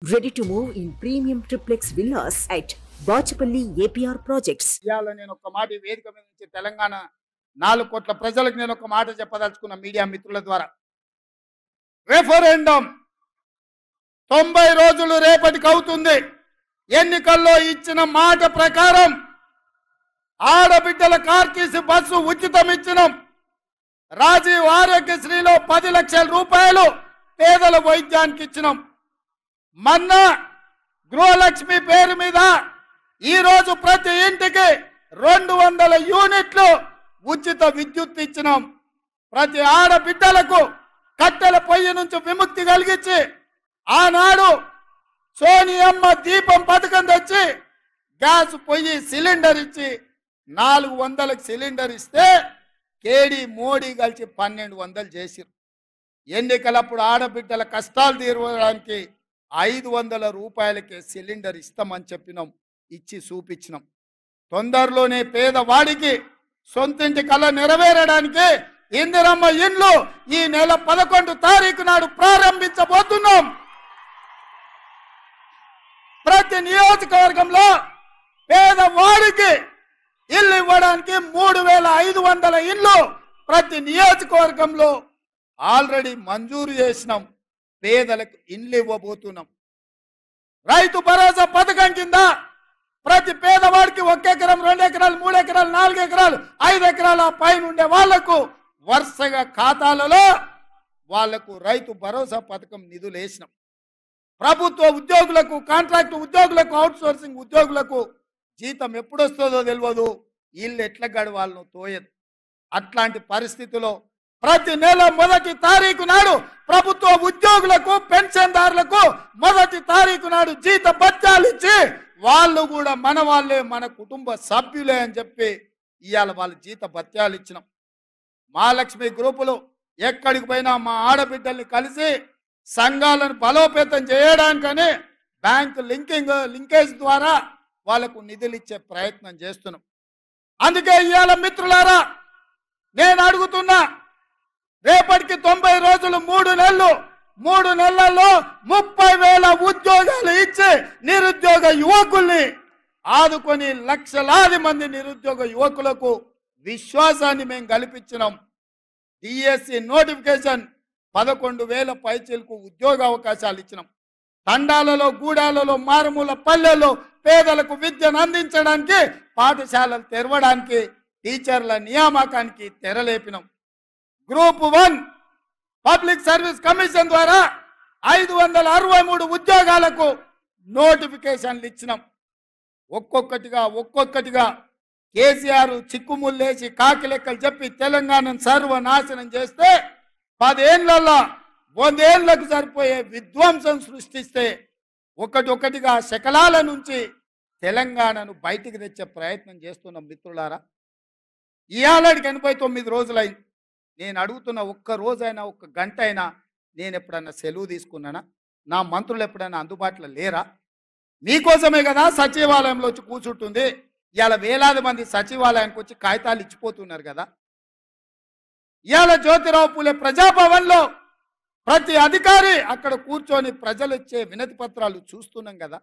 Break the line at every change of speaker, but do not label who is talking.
Ready to move in premium triplex villas at Bachapalli APR Projects.
ఇయాల నేను ఒక మాట ఈ వేదిక మీద నుంచి తెలంగాణ 4 కోట్ల ప్రజలకు నేను ఒక మాట చెప్పదలుచుకున్న మీడియా మిత్రుల ద్వారా రెఫరెండం 90 రోజులు రేపటికి అవుతుంది. ఎన్నికల్లో ఇచ్చిన మాట ప్రకారం ఆడబిడ్డల కార్టీసీ బస్సు ఉచితం ఇచ్చినాం. రాజీవ్ ఆరోగ్యశ్రీలో 10 లక్షల రూపాయలు పేదల వైద్యానికి ఇచ్చినాం. మొన్న గృహలక్ష్మి పేరు మీద ఈరోజు ప్రతి ఇంటికి 200 యూనిట్లు ఉచిత విద్యుత్ ఇచ్చినాం. ప్రతి ఆడబిడ్డలకు కట్టెల పొయ్యి నుంచి విముక్తి కలిగించి ఆనాడు సోనియమ్మ దీపం పథకం తెచ్చి గ్యాస్ పొయ్యి సిలిండర్ ఇచ్చి 400కి సిలిండర్ ఇస్తే కేడి మోడీ కలిసి 1200 చేసిరు. ఎన్నికలప్పుడు ఆడబిడ్డల కష్టాలు తీర్చడానికి 500 రూపాయలకే సిలిండర్ ఇస్తామని చెప్పినాం, ఇచ్చి చూపించినాం. తొందరలోనే పేదవాడికి సొంతింటి కళ నెరవేరడానికి ఇందిరమ్మ ఇండ్లు ఈ నెల 11 తారీఖు నాడు ప్రారంభించబోతున్నాం. ప్రతి నియోజకవర్గంలో పేదవాడికి ఇల్లు ఇవ్వడానికి 3500 ఇల్లు ప్రతి నియోజకవర్గంలో ఆల్రెడీ మంజూరు చేసినాం. పేదలకు ఇల్లు ఇవ్వబోతున్నాం. రైతు భరోసా పథకం కింద ప్రతి పేదవాడికి 1 ఎకరం, 2 ఎకరాలు, 3 ఎకరాలు, 4 ఎకరాలు, 5 ఎకరాల పైన ఉండే వాళ్లకు వరుసగా ఖాతాలలో వాళ్లకు రైతు భరోసా పథకం నిధులు వేసినాం. ప్రభుత్వ ఉద్యోగులకు, కాంట్రాక్ట్ ఉద్యోగులకు, అవుట్ సోర్సింగ్ ఉద్యోగులకు జీతం ఎప్పుడు వస్తుందో తెలియదు, ఇల్లు ఎట్లా గడవాళ్ళను తోయదు. అట్లాంటి పరిస్థితిలో ప్రతి నెల 1వ తారీఖు నాడు ప్రభుత్వ ఉద్యోగులకు, పెన్షన్దారులకు 1వ తారీఖు నాడు జీత భత్యాలు ఇచ్చి వాళ్ళు కూడా మన వాళ్ళే, మన కుటుంబ సభ్యులే అని చెప్పి ఇవాళ వాళ్ళు జీత భత్యాలు ఇచ్చినాం. మహాలక్ష్మి గ్రూపులు ఎక్కడికి పోయినా మా ఆడబిడ్డల్ని కలిసి సంఘాలను బలోపేతం చేయడానికని బ్యాంకు లింకేజ్ ద్వారా వాళ్ళకు నిధులు ఇచ్చే ప్రయత్నం చేస్తున్నాం. అందుకే ఇవాళ మిత్రులారా నేను అడుగుతున్నా, రేపటికి 90 రోజులు 3 నెలలు, 3 నెలల్లో 30,000 ఉద్యోగాలు ఇచ్చి నిరుద్యోగ యువకుల్ని ఆదుకొని లక్షలాది మంది నిరుద్యోగ యువకులకు విశ్వాసాన్ని మేము కల్పించినాం. డిఎస్సి నోటిఫికేషన్ 11,000 పైచీలకు ఉద్యోగ అవకాశాలు ఇచ్చినాం. తండాలలో, గూడాలలో, మారుమూల పల్లెల్లో పేదలకు విద్యను అందించడానికి, పాఠశాలలు తెరవడానికి, టీచర్ల నియామకానికి తెరలేపినాం. గ్రూప్ 1 పబ్లిక్ సర్వీస్ కమిషన్ ద్వారా 563 ఉద్యోగాలకు నోటిఫికేషన్లు ఇచ్చినాం. ఒక్కొక్కటిగా కేసీఆర్ చిక్కుముళ్ళేసి కాకి లెక్కలు చెప్పి తెలంగాణను సర్వనాశనం చేస్తే 10 ఏళ్లలో 100 ఏళ్లకు సరిపోయే విధ్వంసం సృష్టిస్తే ఒక్కటిగా శకలాల నుంచి తెలంగాణను బయటికి తెచ్చే ప్రయత్నం చేస్తున్నాం. మిత్రులారా, ఇవాళకి 89 రోజులైంది. నేను అడుగుతున్న, ఒక్క రోజైనా, ఒక్క గంట అయినా నేను ఎప్పుడన్నా సెలవు తీసుకున్నానా? నా మంత్రులు ఎప్పుడైనా అందుబాటులో లేరా? మీకోసమే కదా సచివాలయంలో వచ్చి కూర్చుంటుంది. ఇవాళ వేలాది మంది సచివాలయానికి వచ్చి కాగితాలు ఇచ్చిపోతున్నారు కదా. ఇవాళ జ్యోతిరావు పూలే ప్రజాభవన్లో ప్రతి అధికారి అక్కడ కూర్చొని ప్రజలు ఇచ్చే వినతి పత్రాలు చూస్తున్నాం కదా.